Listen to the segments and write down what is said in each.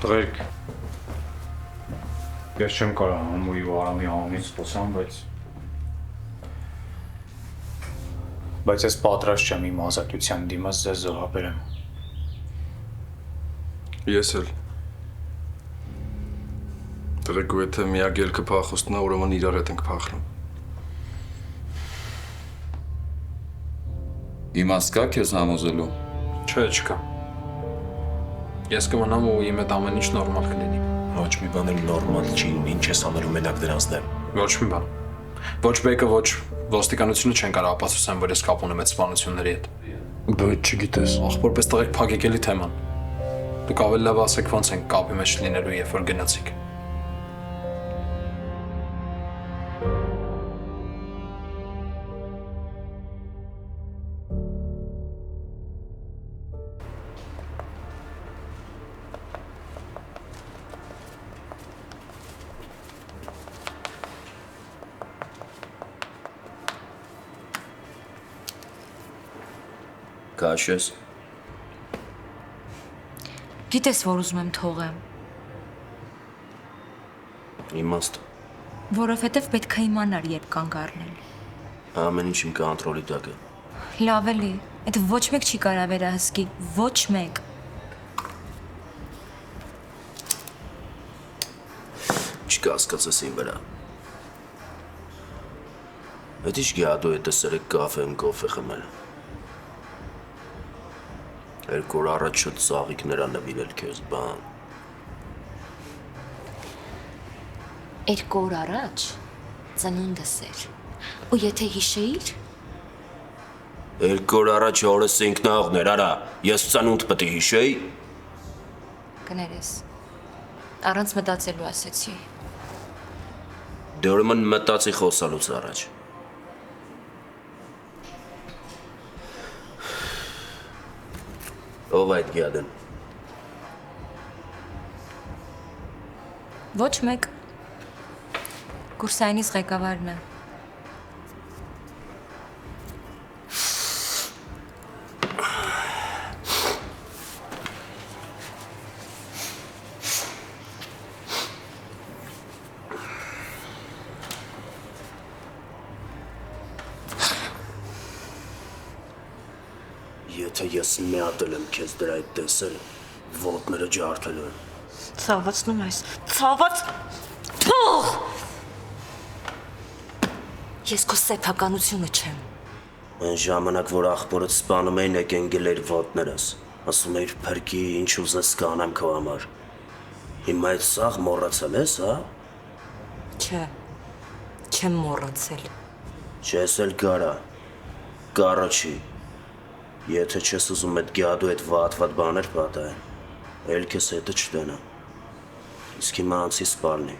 Տղերք, ես չեմ կարող համույի ու արամի անունից խոսամ, բայց ես պատրաստ չեմ իմ ազատության դիմաց ձեզ զոհաբերեմ։ Ես էլ։ Տղեկ ու եթե միակ ելքը փախուստն է, ուրեմն իրար հետ ենք փախնում։ Իմաստ կա քեզ համոզելու։ Չէ, չկա։ Ես կմնամ ու իմ հետ ամեն ինչ նորմալ կլինի։ Ոչ մի բան էլ նորմալ չի, ինչ ես անելու մենակ դրանց դեմ։ Ոչ մի բան։ Ոչ բեկը, ոչ ոստիկանությունը չեն կարող ապացուցեն, որ ես կապ ունեմ այդ սպանությունների հետ։ Բայց չգիտես։ Որպես տղեկ փակեք էլի թեման։ Դուք ավելի լավ ասեք ոնց ենք կապի մեջ լինելու, երբ որ գնացիք։ Քաշես։ Գիտես, որ ուզում եմ թողեմ, Իմաստ։ որովհետև պետք է իմանար, երբ կանգ առնել։ Ամեն ինչ իմ կոնտրոլի տակ է։ Լավ էլի, այդ ոչ մեկ չի կարա վերահսկի, ոչ մեկ։ Չկասկածես իմ վրա։ Այդ ինչ գյադու է տեսերեք կաֆե եմ կոֆե խմել։ 2 օր առաջ շուտ ծաղիկներ նվիրել քեզ բան։ 2 օր առաջ ծնունդս էր, ու եթե հիշեիր, 2 օր առաջ օրս ինքնաղներ, արա, ես ծնունդ պետք է հիշեի։ կներես, առանց մտածելու ասեցի։ Դե ուրեմն մտածի խոսալուց առաջ։ Ով այդ գյադն։ Ոչ մեկ, կուրսայինիս ղեկավարն է։ Եթե ես մի հատ եմ քեզ դրա այդ տեսել, ոտները ջարդելու են։ Ցավացնում ես, ցաված, թող! Ես քո սեփականությունը չեմ։ Այն ժամանակ, որ աղբորդ սպանում էին, եկենգել էր ոտներս։ Ասում էիր փրկի, ինչ ուզես կանեմ քո համար։ Հիմա այդ սաղ մոռացել ես, հա։ Չէ, չեմ մոռացել։ Չես էլ կարա։ Կարա չի։ Եթե չես ուզում այդ գյադու այդ վատ բաներ պատահեն, էլ քեզ հետը չտենա։ Իսկ հիմա անցի սպալնի։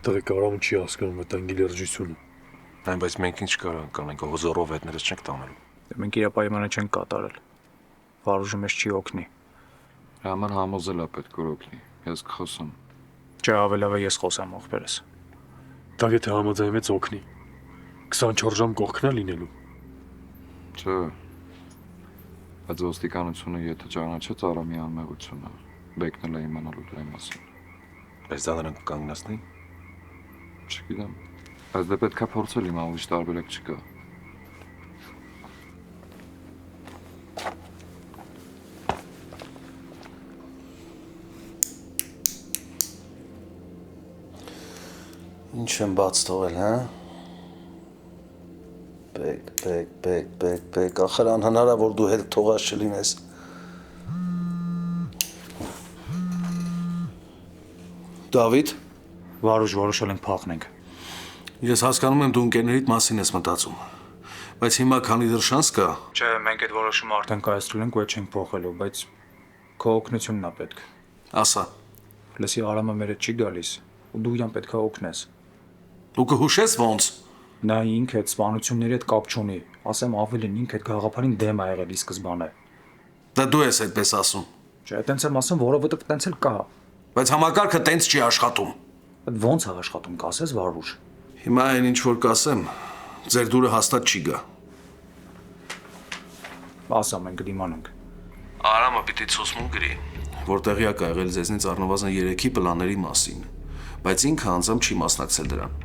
Տղեկ Արամը չի հասկանում վտանգի լրջությունը։ Այն բայց մենք ինչ կարող կանենք, հոզորով հետներս չենք տանելու։ Մենք իր պայմանը չենք կատարել։ Վարուժը մեզ չի օգնի։ Համար համոզելա պետք որ օգնի։ Ես կխոսեմ։ Չէ, ավելի լավ է ես խոսեմ ողբերս։ Դա եթե համաձայնվեց օգնի։ 24 ժամ կողքնա լինելու։ Չէ։ Բայց ոստիկանությունը եթե ճանաչեց Արամի անմեղությունը, բեկնել է իմանալու դրա մասին։ Բայց դա նրանք կանգնացնի։ Չգիտեմ։ Բայց դե պետքա փորձել իմ ուրիշ տարբերակ չկա։ Ինչ եմ բաց թողել, հա։ Բեկ, ախր անհնարավոր դու հետ թողած չլինես։ Դավիթ, Վարուժ, որոշել ենք փախնենք։ Ես հասկանում եմ դու ընկերներիդ մասին ես մտածում, բայց հիմա քանի դեռ շանս կա։ Չէ, մենք այդ որոշումը արդեն կայացրել ենք ու այդ չենք փոխելու, բայց քո օգնությունն է պետք։ Ասա։ Լսի, Արամը մեր հետ չի գալիս, ու դու իրան պետք է օգնես։ Դու կհուշես ոնց։ Նա ինքը այդ սպանությունների հետ կապ չունի, ասեմ ավելին ինքը այդ գաղափարին դեմ ա եղել ի սկզբանե։ Դա դու ես այդպես ասում։ Չէ, տենց եմ ասում, որովհետև տենց էլ կա։ Բայց համակարգը տենց չի աշխատում։ Այդ ո՞նց է աշխատում, կասես Վարուժ։ Հիմա այն ինչ որ կասեմ, ձեր դուրը հաստատ չի գա։ Ասա մենք դիմանանք։ Արամը պիտի ցուսմուն գրի, որ տեղյակ ա եղել ձեզնից առնվազն 3-ի պլանների մասին, բայց ինքը անձամբ չի մասնակցել դրան։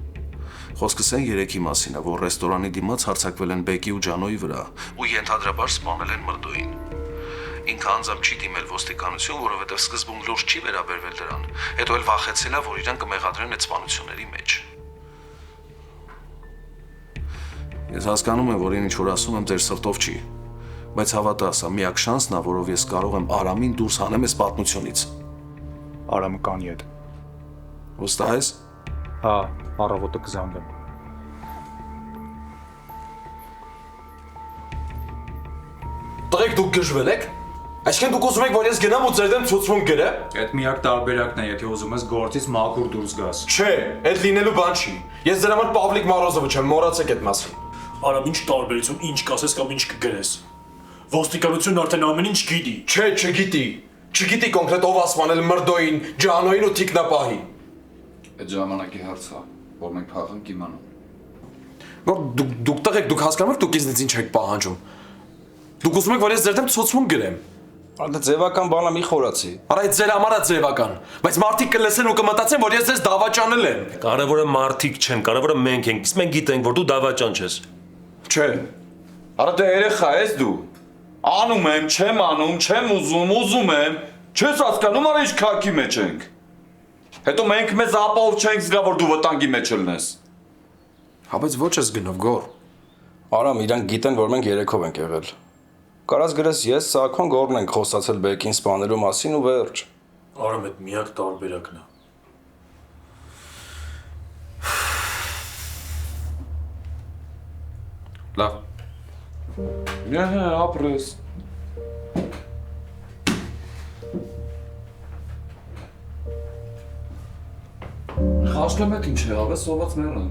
Խոսքս այն 3-ի մասին է, որ ռեստորանի դիմաց հարձակվել են Բեկի ու Ջանոյի վրա ու ենթադրաբար սպանել են Մրդոյին։ Ինքը անձամբ չի դիմել ոստիկանություն, որովհետև սկզբում լուրջ չի վերաբերվել դրան, հետո էլ վախեցել է, որ իրան կմեղադրեն այդ սպանությունների մեջ։ Ես հասկանում եմ, որ ինչ որ ասում եմ ձեր սրտով չի, բայց հավատա, սա միակ շանսն է, որով ես կարող եմ Արամին դուրս հանեմ այս պատմությունից։ Արամը կանի հետ։ Վստահ ես։ Հա, առավոտը կզանգեմ։ Տղեկ դուք գժվել եք։ Այսինքն դուք ուզում եք, որ ես գնամ ու ձեր դեմ ցուցմուն գրեմ։ Այդ միակ տարբերակն է, եթե ուզում ես գործից մաքուր դուրս գաս։ Չէ, այդ լինելու բան չի։ Ես ձեր համար Պավլիկ Մարոզովը չեմ, մոռացեք այդ մասին։ Արամ, ինչ տարբերություն, ինչ կասես կամ ինչ կգրես։ Ոստիկանությունն արդեն ամեն ինչ գիտի։ Չէ, չգիտի։ Չգիտի կոնկրետ ով ասմանել Մրդոյին, Ջանոյին ու Թիկնապահին։ Այդ ժամանակի հարց է, որ մենք փախանք իմանանք։ Դուք տղեկ, դուք հասկանում եք դուք ինձնից ինչ եք պահանջում։ Դուք ուզում եք, որ ես ձեր դեմ ցուցմուն գրեմ։ Դա ձևական բան է, մի խորացի։ Արա այդ ձեր համար է ձևական, բայց մարդիկ կլսեն ու կմտածեն, որ ես ձեզ դավաճանել եմ։ Կարևորը մարդիկ չեն, կարևորը մենք ենք, իսկ մենք գիտենք, որ դու դավաճան ես։ Չէ։ Արա դե երեխա ես դու։ Անում եմ, չեմ անում, չեմ ուզում եմ։ Չես հասկանում, արա ինչ քաքի մեջ ենք։ Հետո մենք մեզ ապահով չենք զգա, որ դու վտանգի մեջ ելնես։ Հա բայց ոչ ես գնով գոր։ Արամ, իրանք գիտեն, որ մենք երեքով ենք եղել։ Կարած գրես ես Սաքոն Գորն ենք խոսացել Բեկին սպանելու մասին ու վերջ։ Արամ, այդ միակ տարբերակն է։ Լավ։ Նե, ապրես։ Խաշլեմ եք ինչ եղավ է, սոված մեռան։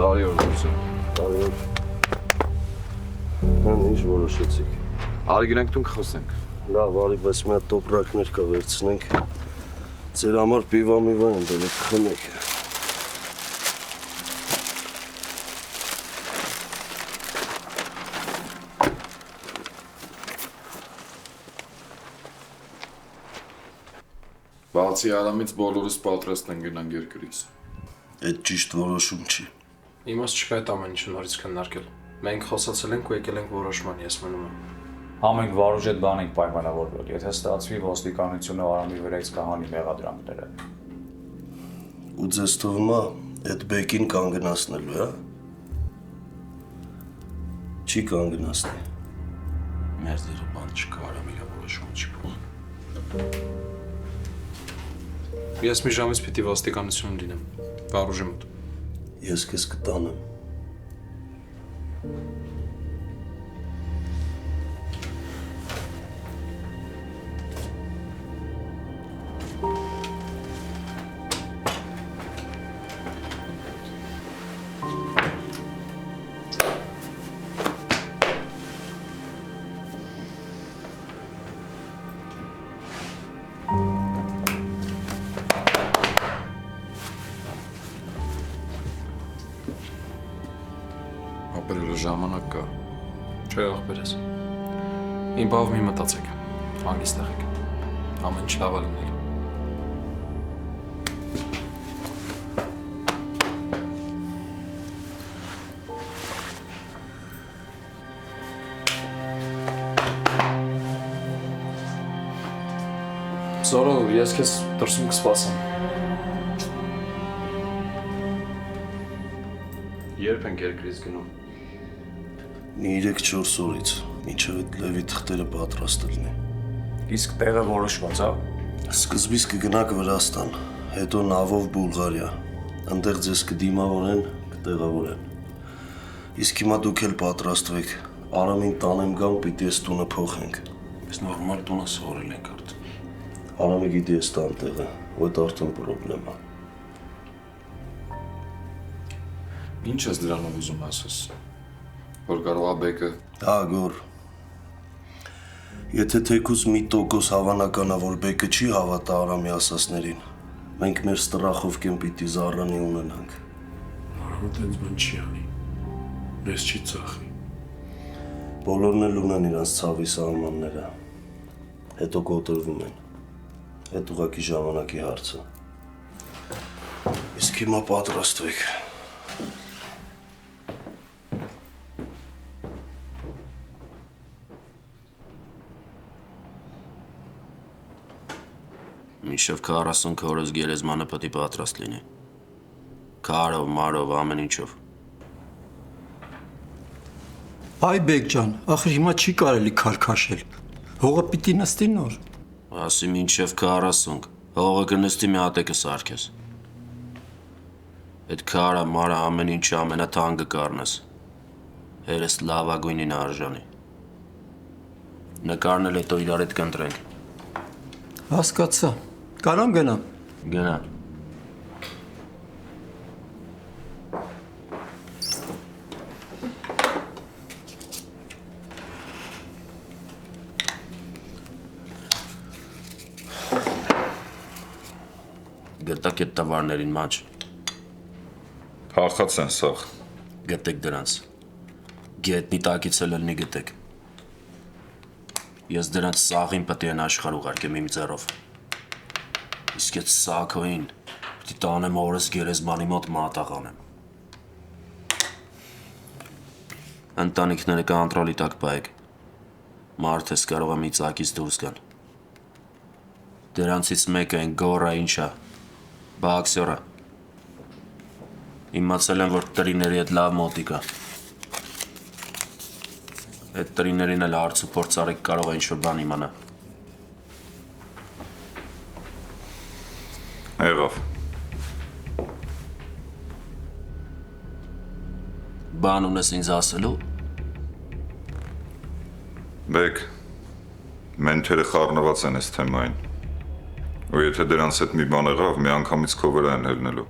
Բարի օր դուրսը։ Բարի օր։ Ան ինչ որոշեցիք։ Արի գնանք տուն խոսենք։ Լավ, արի, բայց մի հատ տոպրակներ կա վերցնենք։ Ձեր համար պիվա են դրել, խմեք։ Բացի Արամից բոլորս պատրաստ են գնանք երկրից։ Այդ ճիշտ որոշում չի։ Իմաստ չկա այդ ամեն ինչը նորից քննարկել։ Մենք խոսացել ենք ու եկել ենք որոշման, ես մնում եմ։ Համենք Վարուժ այդ բան ենք պայմանավորվել, եթե ստացվի ոստիկանությունը Արամի վրայից կհանի մեղադրանքները։ Ու ձեզ թվում է այդ Բեկին կանգնացնելու, հա։ Չի կանգնացնի։ Մեր դերը բան չկա, Արամի որոշումը չի փոխ։ Ես մի ժամից պիտի ոստիկանությունում լինեմ, Վարուժի մոտ։ Ես քեզ կտանեմ։ Ապրելու ժամանակ կա։ Չէ, ախպերս։ Իմ բավ մի մտածեք, հանգիստ եղեք, ամեն ինչ լավ է լինելու։ Զորո, ես քեզ դրսում կսպասեմ։ Երբ ենք երկրից գնում։ 3-4 օրից, մինչև այդ լևի թղթերը պատրաստ լինի։ Իսկ տեղը որոշված է։ Սկզբից կգնաք Վրաստան, հետո նավով Բուլղարիա։ Այնտեղ ձեզ կդիմավորեն, կտեղավորեն։ Իսկ հիմա դուք էլ պատրաստվեք։ Արամին տանեմ գամ, պիտի այս տունը փոխենք։ Այս նորմալ տունը սորել ենք արդ։ Արամը գիտի այս տան տեղը, ոդ արդեն պրոբլեմ է։ Ինչ ես դրանով ուզում ասես։ Որ կարող է բեկը։ Հա, գոր։ Եթե թեկուզ մի տոկոս հավանական է, որ բեկը չի հավատա Արամի ասասներին, մենք մեր ստրախով կեն պիտի զառանի ունենանք։ Արամը տենց բան չի անի։ Մեզ չի ծախի։ Բոլորն էլ ունեն իրանց ցավի սահմանները։ Հետո կոտրվում են։ Այդ ուղակի ժամանակի հարցը։ Իսկ հիմա պատրաստվեք։ Մինչև 40 քորս գերեզմանը պետք է պատրաստ լինի։ Քարով, մարով, ամեն ինչով։ Այ բեկ ջան, ախր հիմա չի կարելի քարքաշել։ Հողը պիտի նստի նոր։ Ասի մինչև 40, հողը կնստի մի հատ է կսարքես։ Այդ քարը, մարը, ամեն ինչը ամենաթանկը կառնես։ Հերս լավագույնին արժանի։ Նկարն էլ հետո իրար հետ կընտրենք։ Հասկացա։ Կարամ գնամ։ Գնա։ Գտակ այդ տվարներին մաչ։ Փախած են սաղ։ Գտեք դրանց։ Գետնի տակից էլ ելնի գտեք։ Ես դրանց սաղին պետք է աշխարհ ուղարկեմ իմ ձեռով։ Իսկ այդ սակոին պիտի տանեմ օրս գերեզմանի մոտ մատաղ անեմ։ Ընտանիքները կոնտրոլի տակ պահեք։ Մարդես կարող է մի ծակից դուրս գան։ Դրանցից մեկը այն գոռա ինչա։ Բաքսյորա։ Իմացել եմ, որ տրիների հետ լավ մոտիկ է։ Այդ տրիներին էլ հարց ու փորձարեք կարող է ինչ-որ բան իմանա։ Եղավ։ Բան ունես ինձ ասելու։ Բեք, մենթերը խառնված են այս թեմային։ Ու եթե դրանց հետ մի բան եղավ, մի անգամից քո վրա են հելնելու։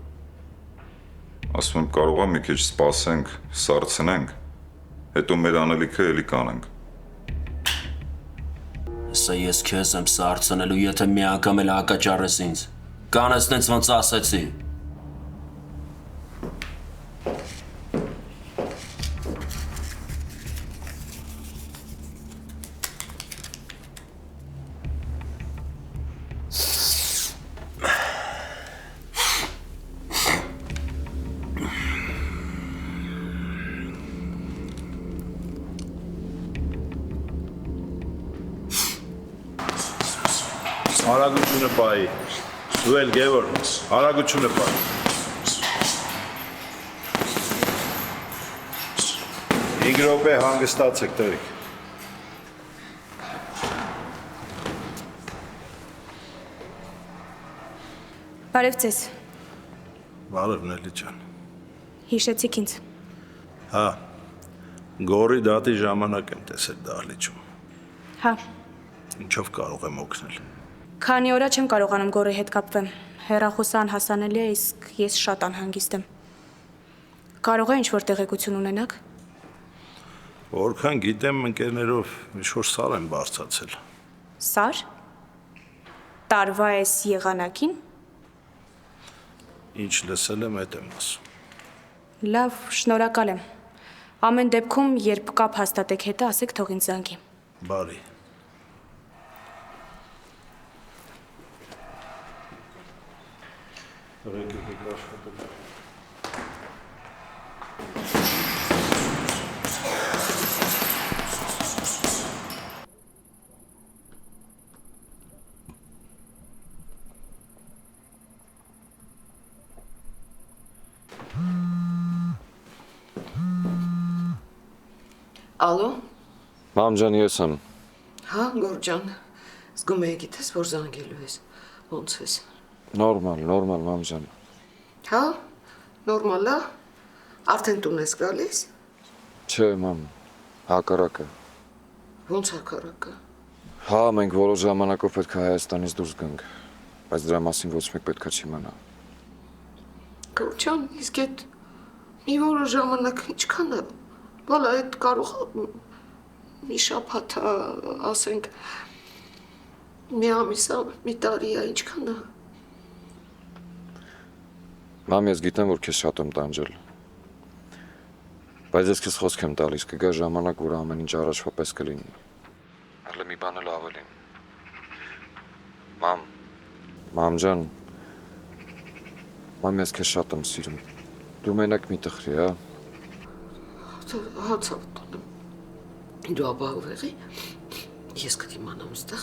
Ասում եմ, կարող է մի քիչ սպասենք, սառցնենք, հետո մեր անելիքը էլի կանենք։ Սա ես քեզ եմ սառցնելու, եթե մի անգամ էլ հակաճառես ինձ։ Կանես տենց ոնց ասեցի։ Արագությունը պայի, դու էլ գևոր, արագությունը պայի։ 5 րոպե հանգստացեք տերիք։ Բարև ձեզ։ Բարև Նելի ջան։ Հիշեցիք ինձ։ Հա, գորի դատի ժամանակ եմ տեսել դահլիճում։ Հա, Ինչով կարող եմ օգնել։ քանի օրա չեմ կարողանում գորի հետ կապվեմ։ Հեռախոսը անհասանելի է, իսկ ես շատ անհանգիստ եմ։ Կարող է ինչ-որ տեղեկություն ունենաք։ Որքան գիտեմ, ընկերներով ինչ-որ սար եմ բարձացել։ Սար։ Տարվա այս եղանակին։ Ինչ լսել եմ, այդ եմ ասում։ Լավ, շնորհակալ եմ։ Ամեն դեպքում, երբ կապ հաստատեք հետը, ասեք թող ինձ զանգի։ Բարի։ Ալո։ Մամ ջան, ես եմ։ Հա, Գոր ջան։ Զգում եի գիտես, որ զանգելու ես։ Ոնց ես։ Նորմալ, մամ ջան։ Հա, նորմալ է։ Արդեն տուն ես գալիս։ Չէ, մամ, հակառակը։ Ոնց հակառակը։ Հա, մենք որոշ ժամանակով պետք է Հայաստանից դուրս գանք, բայց դրա մասին ոչ մեկ պետք է չիմանա։ Գոր ջան, իսկ այդ մի որոշ ժամանակ ինչքան է։ Բալա, այդ կարող է մի շաբաթ է, ասենք, մի ամիս է, մի տարի է, ինչքան է։ Մամ, ես գիտեմ, որ քեզ շատ եմ տանջել։ Բայց ես քեզ խոսք եմ տալիս, կգա ժամանակ, որ ամեն ինչ առաջվա պես կլինի։ Հələ մի բան էլ ավելին։ Մամ ջան, մամ, ես քեզ շատ եմ սիրում։ Դու մենակ մի տխրի, հա։ Հա, ցավտանում։ Դու ապահով եղի, ես կդիմանամ ստեղ։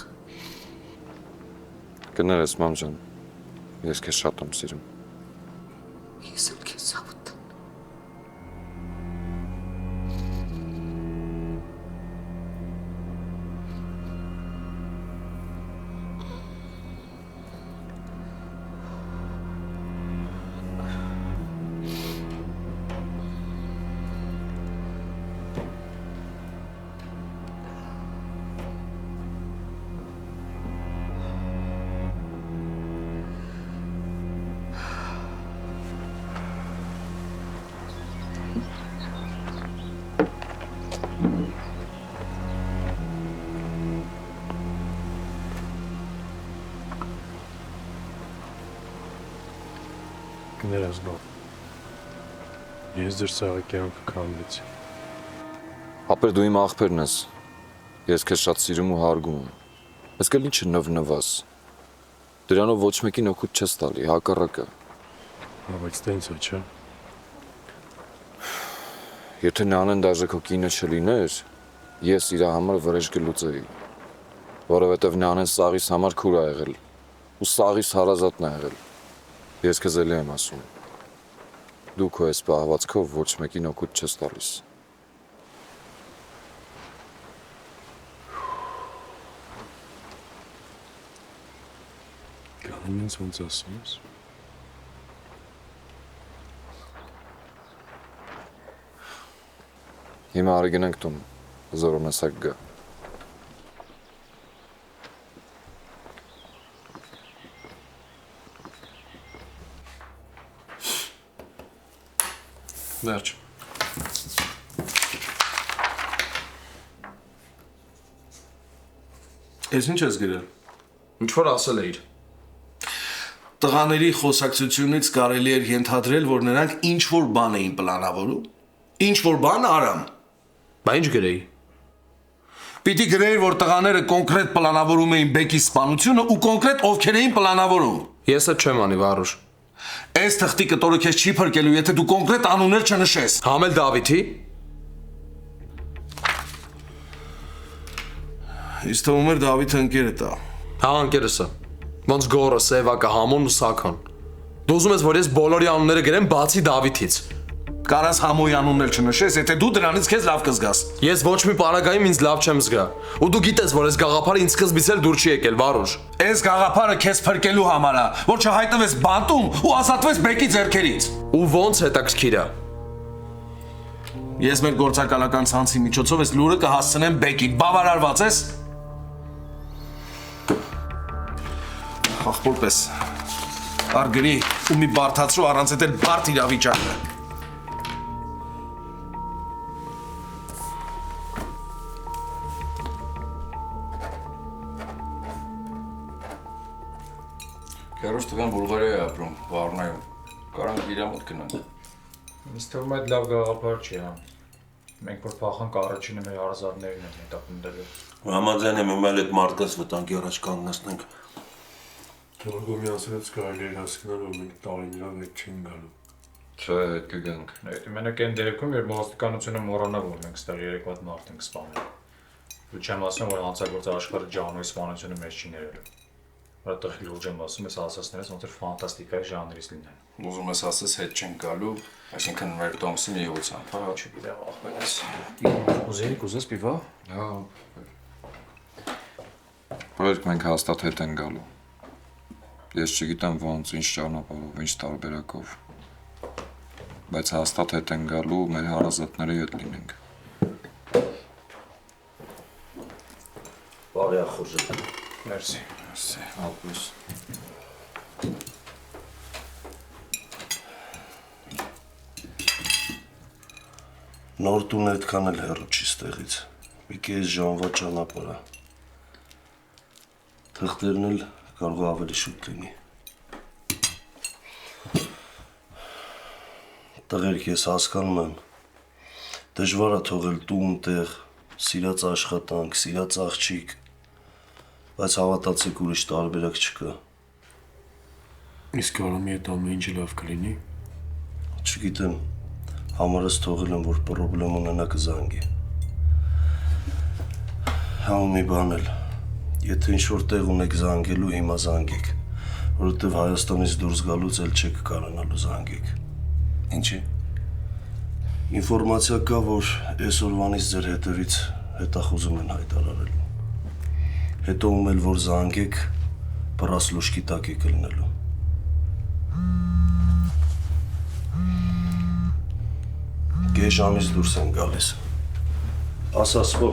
Կներես, մամ ջան, ես քեզ շատ եմ սիրում։ Ես էլ քեզ ցավտանում։ Կներես նոր, ես ձեր սաղի կյանքը կանգնեցի։ Ապեր դու իմ աղբերն ես, ես քեզ շատ սիրում ու հարգում եմ, ես կել ինչը նվնվաս, դրանով ոչ մեկին օգուտ չես տալի, հակառակը։ Բայց դա ինձ է, չէ։ Եթե Նանեն դաժե քո կինը չլիներ, ես իրա համար վրեժ կլուծեի, որովհետև Նանեն սաղիս համար քուր ա եղել, ու սաղիս հարազատն ա եղել, ես քեզ էլի եմ ասում, դու քո այս պահվածքով ոչ մեկին օգուտ չես տալիս։ Գանում ինձ ոնց ասում ես։ Հիմա արի գնանք տուն, զորոնեսակ գա։ Վերջ։ Ես ինչ ես գրել։ Ինչ որ ասել էիր։ Տղաների խոսակցությունից կարելի էր ենթադրել, որ նրանք ինչ-որ բան էին պլանավորում։ Ինչ-որ բան արամ։ Բա ինչ գրեի։ Պիտի գրեիր, որ տղաները կոնկրետ պլանավորում էին Բեկի սպանությունը ու կոնկրետ ովքեր էին պլանավորում։ Ես էլ չեմ անի, Վարուժ։ Այս թղթի կտորը քեզ չի փրկելու, եթե դու կոնկրետ անուններ չնշես։ Համել Դավիթի։ Իսկ թվում էր Դավիթը ընկերը տա։ Հա, ընկերս է։ Ոնց Գորը, Սևակը, Համոն ու Սաքոն։ Դու ուզում ես, որ ես բոլորի անունները գրեմ բացի Դավիթից։ Կարաս Համոյի անունն էլ չնշես, եթե դու դրանից քեզ լավ կզգաս։ Ես ոչ մի պարագայում ինձ լավ չեմ զգա։ Ու դու գիտես, որ այս գաղափարը ինձ սկզբից էլ դուր չի եկել, Վարուժ։ Այս գաղափարը քեզ փրկելու համար է, որ չհայտնվես բանտում ու ազատվես Բեկի ձեռքերից։ Ու ոնց հետաքրքիր է։ Ես մեր գործակալական ցանցի միջոցով այս լուրը կհասցնեմ Բեկին։ Բավարարված ես։ Ախորպես։ Արգրի ու մի բարթացրու առանց այդ բարդ իրավիճակը։ Քերոջ տղան Բուլղարիա է ապրում, Վառնայում։ Կարանք իրա մոտ գնանք։ Ինձ թվում է այդ լավ գաղափար չի, հա։ Մենք որ փախանք առաջինը մեր հարազատներն են հետապնդելու։ Համաձայն եմ, իմել այդ մարդկաց վտանգի առաջ կանգնեցնենք։ Գորգոմի ասելից կարելի էր հասկանալ, որ մենք տարիներով հետ չենք գալու։ Չէ, հետ կգանք։ Մենակ այն դեպքում, երբ ոստիկանությունը մոռանա, որ մենք ստեղ 3 հատ մարդ ենք սպանել։ Ու չեմ ասում, որ հանցագործ աշխարհը Ջանոյի սպանությունը մեզ չի ներելու։ Որտեղ լուրջ եմ ասում, ես ասածներից ոնց որ ֆանտաստիկայի ժանրից լինեն։ Ուզում ես ասես հետ չեն գալու, այսինքն մեր Տոմսի միությամբ, հա, Չգիտեմ, ախպերս։ Ուզես պիվա։ Հա։ Բայց մենք հաստատ հետ են գալու։ Ես չգիտեմ ոնց, ինչ ճանապարհով, ինչ տարբերակով։ Բայց հաստատ հետ են գալու, մեր հարազատների հետ լինենք։ Բարի ախորժ։ Մերսի։ Մերսի, ապուս։ Նոր տուն այդքան էլ հեռու չի ստեղից։ Մի կես ժամվա ճանապարհ է։ Թղթերն էլ կարող է ավելի շուտ լինի։ Տղերք, ես հասկանում եմ, դժվար է թողել տուն, տեղ, սիրած աշխատանք, սիրած աղջիկ, բայց հավատացեք ուրիշ տարբերակ չկա։ Իսկ Արամի հետ ամեն ինչը լավ կլինի։ Չգիտեմ, համարս թողել եմ, որ պրոբլեմ ունենա կզանգի։ Հա ու մի բան էլ, եթե ինչ-որ տեղ ունեք զանգելու, հիմա զանգեք, որովհետև Հայաստանից դուրս գալուց էլ չեք կարողանալու զանգեք։ Ինչի։ Ինֆորմացիա կա, որ այսօրվանից ձեր հետևից հետախուզում են հայտարարելու։ Հետո ում էլ որ զանգեք, պռաս լուշկի տակ եք լինելու։ Կես ժամից դուրս են գալիս։ Ասասվո։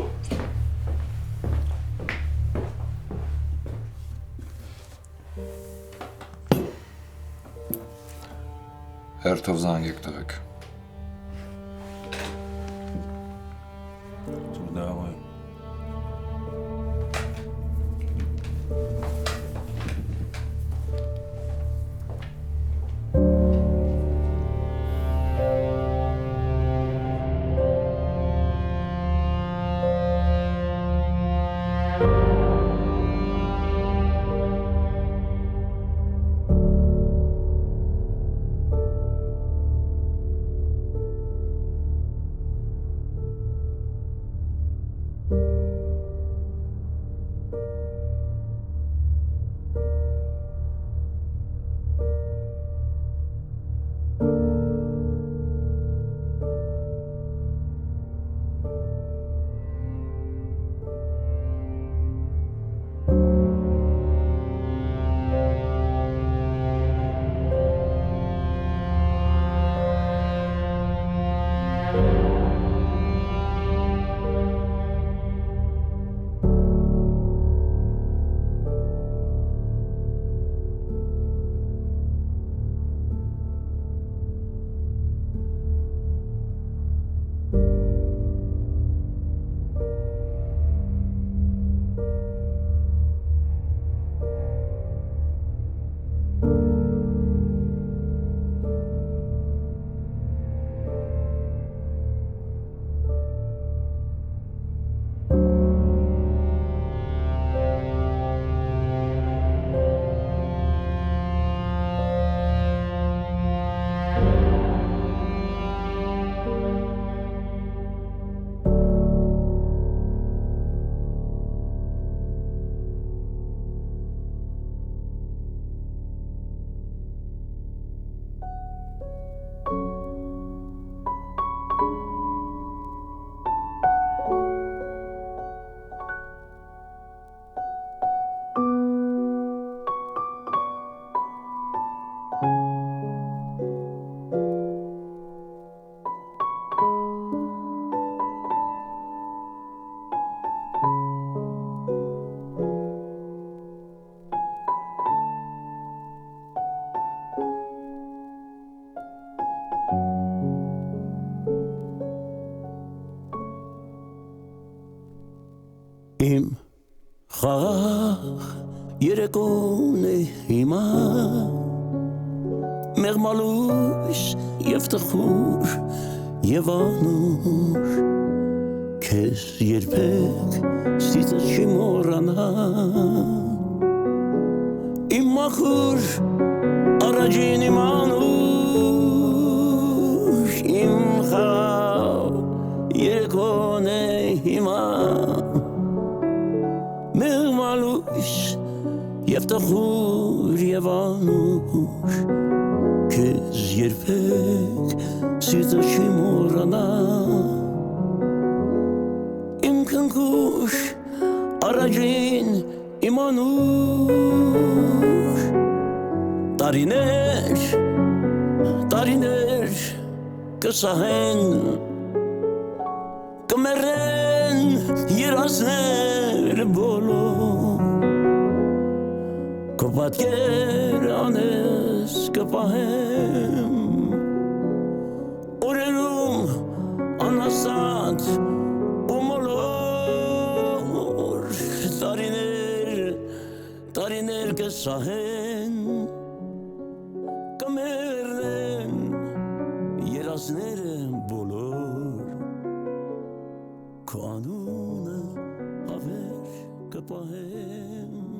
Հերթով զանգեք տղեկ։ Давай. Իմ խաղաղ երեկոն է հիմա մեղմալույս և տխուր և անուր քեզ երբեք սիծը չի մոռանա իմ մաքուր առաջին իմ անուր իմ խաղաղ երեկոն է հիմա մեղմալույս և Եվ տխուր և անուր Քեզ երբեք սիրտը չի մոռանա Իմ քնքուշ առաջին իմ անուր Տարիներ կսահեն Կմեռեն երազներ բոլոր Քո պատկեր անես կպահեմ Օրերում անհասած ու մոլոր Տարիներ կսահեն Կմեռնեն երազները բոլոր Քո անունը հավեր կպահեմ